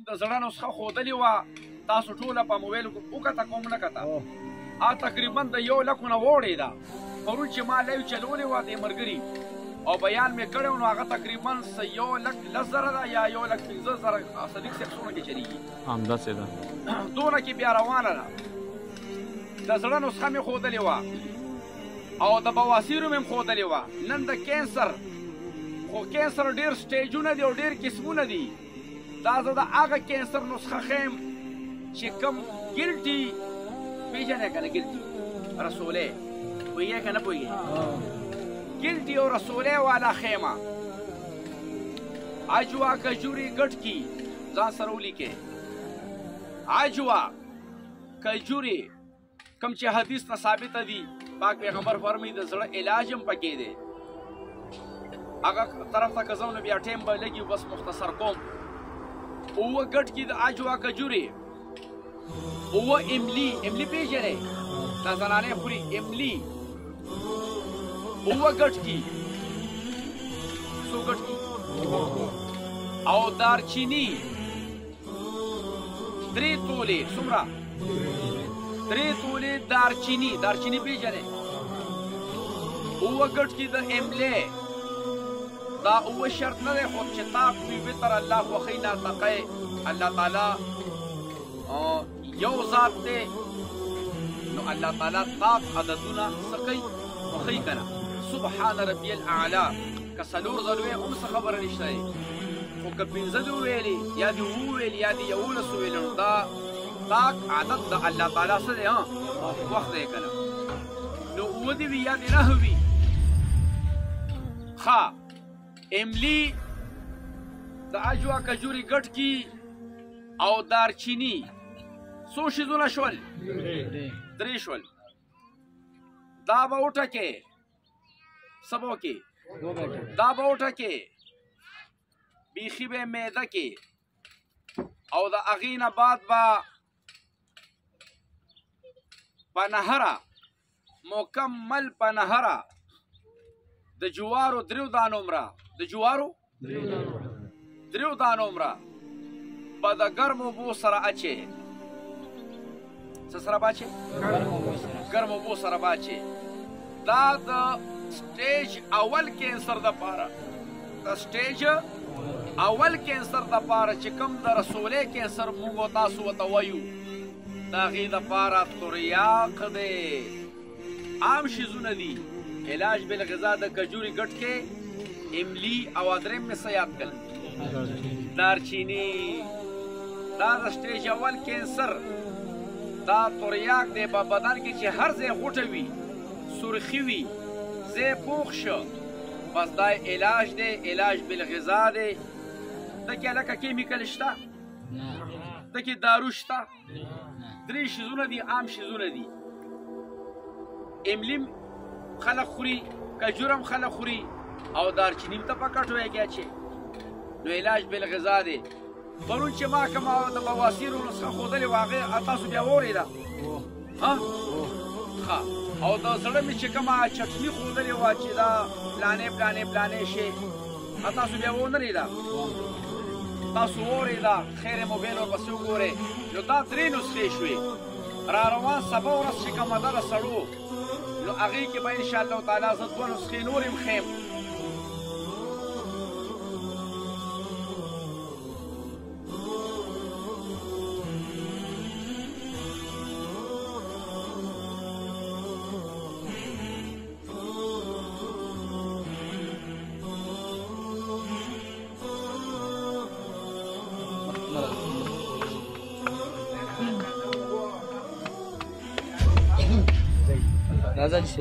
د زړه نسخه ښودلې وه تاسو ټوله په موبایل وکته کوم نه کته تقریبا د 1 لک نه وړې ده پرون چې ما لایو چلولې وه د ملګري او بیان مې کړی نو هغه تقریبا 1 لک 10,000 ده یا 1 لک 15,000 صدیق صاحب څومره کې چلیږي همداسې ده دونه کې بیا روانه ده د زړه نسخه مې ښودلې وه او د بواسیرو مې هم ښودلې وه نن د کینسر خو کینسر ډېر سټیجونه دي او ډېر قسمونه دي دا زه د هغه کینسر نسخه ښیم چې کوم ګلټي پېژنې که نه ګلټي رسولی پوهېږې که نه پوهېږې ګلټي او رسولی والا ښیمه عجوا کجوري ګټ کی ځان سره ولیکې عجوا کجوري کوم چې حدیث نه ثابته دي پاک پیغمبر فرمایي د زړه علاج هم پکې دی هغه طرف ته که ځم نو بیا ټایم به لګي بس مختصر کوم اووه ګټ کې د عجوا کجوري اووه املي املي پېژنې دا زنانې خوري املي اووه ګټ کې څو ګټ کې او دارچیني 3 تولې څومره 3 تولې دارچیني دارچیني پېژنې اووه ګټ کې د املې دا اووه شرط نه دی خو چې طاق وي وتر الله خوښوي ناطقی الله تعالی یو ذات دی نو الله تعالی طاق عددونه څه کوي خوښوي که نه سبحان ربي الاعلى که څلور ځل ووایې هم څه خبره نشته دی خو که پنځه دې وویلې یا دې اووه وویلې یا دې 11 وویلې نو دا طاق عدد د الله تعالی څه دی وخت دی که نه نو اووه دې وي یا دې 9 وي ښه املی د عجوا کجوري ګټ کی او دارچینی څو شیزونه شول 3 شول دا به وټکې سبو کې دا به وټکې بیخي به معده کې او د هغې نه بعد به په نهره مکمل په نهره د جوارو 3 دانو مره د جوارو 3 دانو مره په د ګرمو اوبو سره اچې څه سره به اچې ګرمو اوبو سره به اچې دا د سټیج اول کینسر دپاره د سټیج اول کینسر دپاره چې کوم د رسولی کینسر موږ او تاسو ورته وایو د هغې دپاره تریاق دی عام شیزونه دي علاج بالغذا د کجوري ګټ کې املی او دریم مې څه یاد کړل دارچینی دا د سټیج اول کینسر دا تریاق دی په بدن کې چې هر ځای غوټه وي سرخي وي ځای پوخ شه بس دا علاج دی علاج بالغذا دی دکې هلکه کیمیکل شته دکې دارو شته 3 شیزونه دي عام شیزونه دي املیم خلق خوري کجورم خلق خوري او دارچینیم ته په کټو یې اچي نو علاج بالغذا دی پرون چې ما کومه د بواسیرو نسخه ښودلې وه هغې تاسو بیا واورېده ښه او د زړه مې چې کومه چټني ښودلې وه چې دا پلانې شی تاسو بیا ونه لیده تاسو واورېده خیر موبایل ورپسې وګورئ نو دا 3 نسخې شوې را روان سبا ورځ چې کومه ده د سړو نو هغې کې به انشاءالله تعالی زه 2 نسخې نورې هم ښیم راځه چې